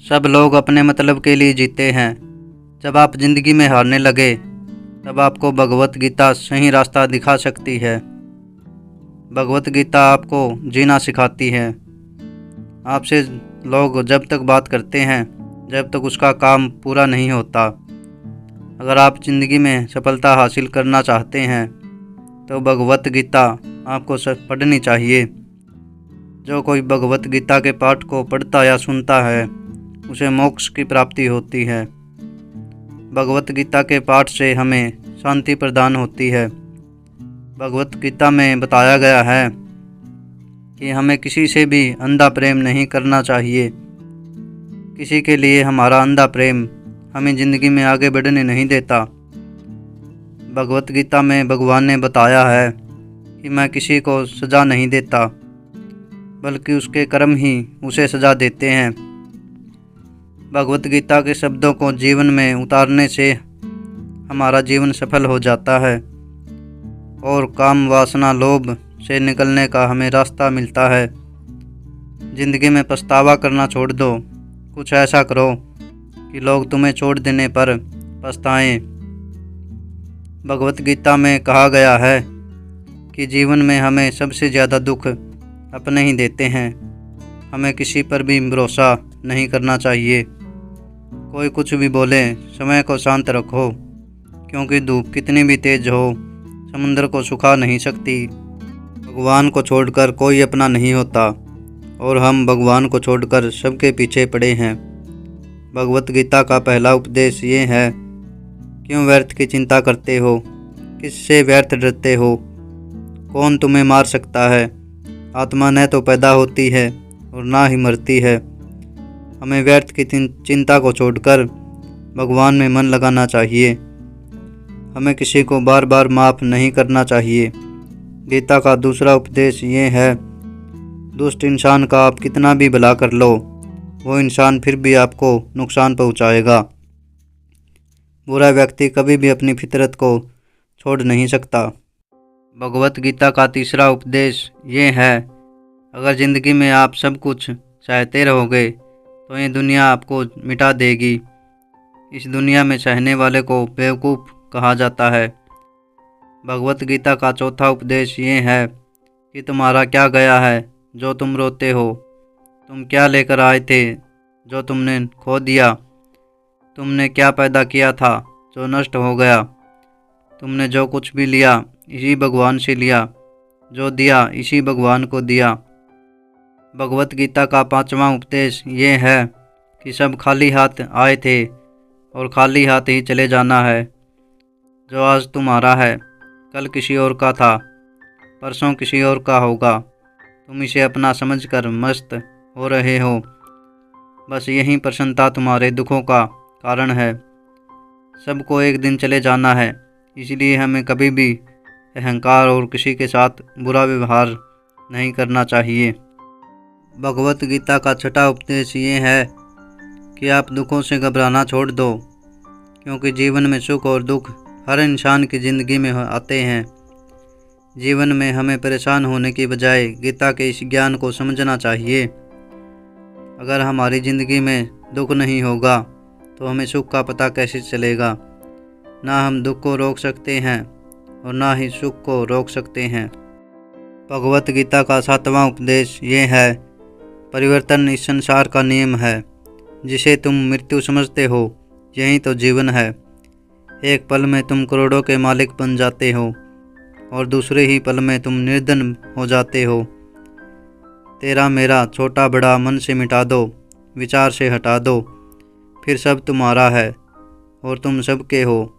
सब लोग अपने मतलब के लिए जीते हैं। जब आप जिंदगी में हारने लगे तब आपको भगवत गीता सही रास्ता दिखा सकती है। भगवत गीता आपको जीना सिखाती है। आपसे लोग जब तक बात करते हैं जब तक उसका काम पूरा नहीं होता। अगर आप ज़िंदगी में सफलता हासिल करना चाहते हैं तो भगवत गीता आपको पढ़नी चाहिए। जो कोई भगवत गीता के पाठ को पढ़ता या सुनता है उसे मोक्ष की प्राप्ति होती है। भगवत गीता के पाठ से हमें शांति प्रदान होती है। भगवत गीता में बताया गया है कि हमें किसी से भी अंधा प्रेम नहीं करना चाहिए। किसी के लिए हमारा अंधा प्रेम हमें ज़िंदगी में आगे बढ़ने नहीं देता। भगवत गीता में भगवान ने बताया है कि मैं किसी को सज़ा नहीं देता बल्कि उसके कर्म ही उसे सज़ा देते हैं। भगवत गीता के शब्दों को जीवन में उतारने से हमारा जीवन सफल हो जाता है और काम वासना लोभ से निकलने का हमें रास्ता मिलता है। ज़िंदगी में पछतावा करना छोड़ दो। कुछ ऐसा करो कि लोग तुम्हें छोड़ देने पर पछताएं। भगवत गीता में कहा गया है कि जीवन में हमें सबसे ज़्यादा दुख अपने ही देते हैं। हमें किसी पर भी भरोसा नहीं करना चाहिए। कोई कुछ भी बोले, समय को शांत रखो, क्योंकि धूप कितनी भी तेज हो समुद्र को सुखा नहीं सकती। भगवान को छोड़कर कोई अपना नहीं होता और हम भगवान को छोड़कर सबके पीछे पड़े हैं। भगवत गीता का पहला उपदेश ये है, क्यों व्यर्थ की चिंता करते हो, किससे व्यर्थ डरते हो, कौन तुम्हें मार सकता है। आत्मा न तो पैदा होती है और ना ही मरती है। हमें व्यर्थ की चिंता को छोड़कर भगवान में मन लगाना चाहिए। हमें किसी को बार बार माफ़ नहीं करना चाहिए। गीता का दूसरा उपदेश ये है, दुष्ट इंसान का आप कितना भी भला कर लो वो इंसान फिर भी आपको नुकसान पहुंचाएगा। बुरा व्यक्ति कभी भी अपनी फितरत को छोड़ नहीं सकता। भगवत गीता का तीसरा उपदेश ये है, अगर ज़िंदगी में आप सब कुछ चाहते रहोगे तो ये दुनिया आपको मिटा देगी। इस दुनिया में चाहने वाले को बेवकूफ़ कहा जाता है। भगवत गीता का चौथा उपदेश ये है कि तुम्हारा क्या गया है जो तुम रोते हो। तुम क्या लेकर आए थे जो तुमने खो दिया। तुमने क्या पैदा किया था जो नष्ट हो गया। तुमने जो कुछ भी लिया इसी भगवान से लिया, जो दिया इसी भगवान को दिया। भगवत गीता का पांचवा उपदेश ये है कि सब खाली हाथ आए थे और खाली हाथ ही चले जाना है। जो आज तुम्हारा है कल किसी और का था, परसों किसी और का होगा। तुम इसे अपना समझकर मस्त हो रहे हो। बस यही प्रसन्नता तुम्हारे दुखों का कारण है। सबको एक दिन चले जाना है, इसलिए हमें कभी भी अहंकार और किसी के साथ बुरा व्यवहार नहीं करना चाहिए। भगवत गीता का छठा उपदेश ये है कि आप दुखों से घबराना छोड़ दो, क्योंकि जीवन में सुख और दुख हर इंसान की ज़िंदगी में आते हैं। जीवन में हमें परेशान होने की बजाय गीता के इस ज्ञान को समझना चाहिए। अगर हमारी ज़िंदगी में दुख नहीं होगा तो हमें सुख का पता कैसे चलेगा। ना हम दुख को रोक सकते हैं और ना ही सुख को रोक सकते हैं। भगवत गीता का सातवां उपदेश ये है, परिवर्तन इस संसार का नियम है। जिसे तुम मृत्यु समझते हो यही तो जीवन है। एक पल में तुम करोड़ों के मालिक बन जाते हो और दूसरे ही पल में तुम निर्धन हो जाते हो। तेरा मेरा छोटा बड़ा मन से मिटा दो, विचार से हटा दो, फिर सब तुम्हारा है और तुम सबके हो।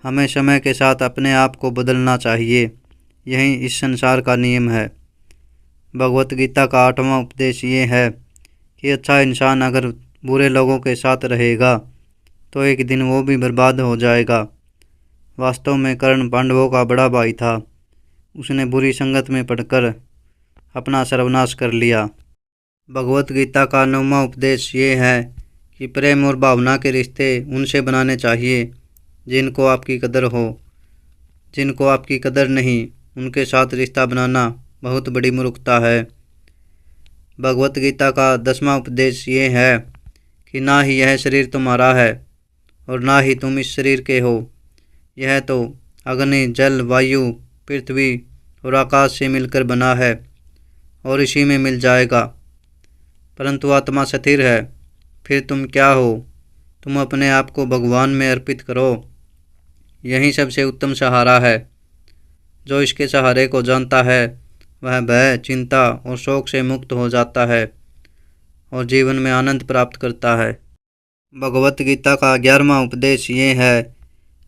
हमें समय के साथ अपने आप को बदलना चाहिए, यही इस संसार का नियम है। भगवत गीता का आठवां उपदेश ये है कि अच्छा इंसान अगर बुरे लोगों के साथ रहेगा तो एक दिन वो भी बर्बाद हो जाएगा। वास्तव में कर्ण पांडवों का बड़ा भाई था। उसने बुरी संगत में पड़कर अपना सर्वनाश कर लिया। भगवत गीता का नौवां उपदेश ये है कि प्रेम और भावना के रिश्ते उनसे बनाने चाहिए जिनको आपकी कदर हो। जिनको आपकी कदर नहीं उनके साथ रिश्ता बनाना बहुत बड़ी मूर्खता है। भगवत गीता का 10वां उपदेश ये है कि ना ही यह शरीर तुम्हारा है और ना ही तुम इस शरीर के हो। यह तो अग्नि, जल, वायु, पृथ्वी और आकाश से मिलकर बना है और इसी में मिल जाएगा। परंतु आत्मा स्थिर है। फिर तुम क्या हो? तुम अपने आप को भगवान में अर्पित करो। यही सबसे उत्तम सहारा है। जो इसके सहारे को जानता है वह भय, चिंता और शोक से मुक्त हो जाता है और जीवन में आनंद प्राप्त करता है। भगवत गीता का 11वां उपदेश ये है,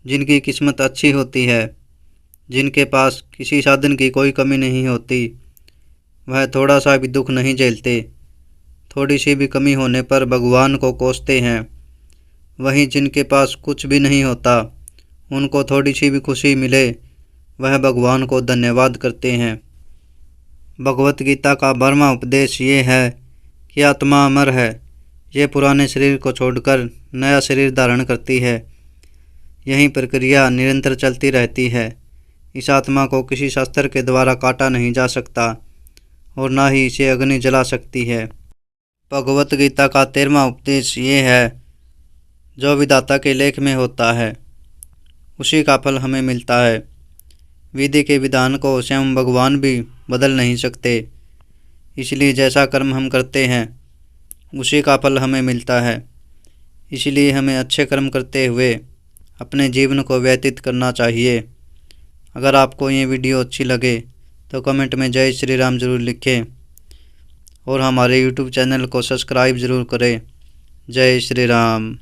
जिनकी किस्मत अच्छी होती है, जिनके पास किसी साधन की कोई कमी नहीं होती, वह थोड़ा सा भी दुख नहीं झेलते। थोड़ी सी भी कमी होने पर भगवान को कोसते हैं। वहीं जिनके पास कुछ भी नहीं होता, उनको थोड़ी सी भी खुशी मिले, वह भगवान को धन्यवाद करते हैं। भगवत गीता का 12वां उपदेश ये है कि आत्मा अमर है। ये पुराने शरीर को छोड़कर नया शरीर धारण करती है। यही प्रक्रिया निरंतर चलती रहती है। इस आत्मा को किसी शस्त्र के द्वारा काटा नहीं जा सकता और ना ही इसे अग्नि जला सकती है। भगवत गीता का 13वां उपदेश ये है, जो विधाता के लेख में होता है उसी का फल हमें मिलता है। विधि के विधान को स्वयं भगवान भी बदल नहीं सकते, इसलिए जैसा कर्म हम करते हैं उसी का फल हमें मिलता है। इसलिए हमें अच्छे कर्म करते हुए अपने जीवन को व्यतीत करना चाहिए। अगर आपको ये वीडियो अच्छी लगे तो कमेंट में जय श्री राम ज़रूर लिखें और हमारे YouTube चैनल को सब्सक्राइब ज़रूर करें। जय श्री राम।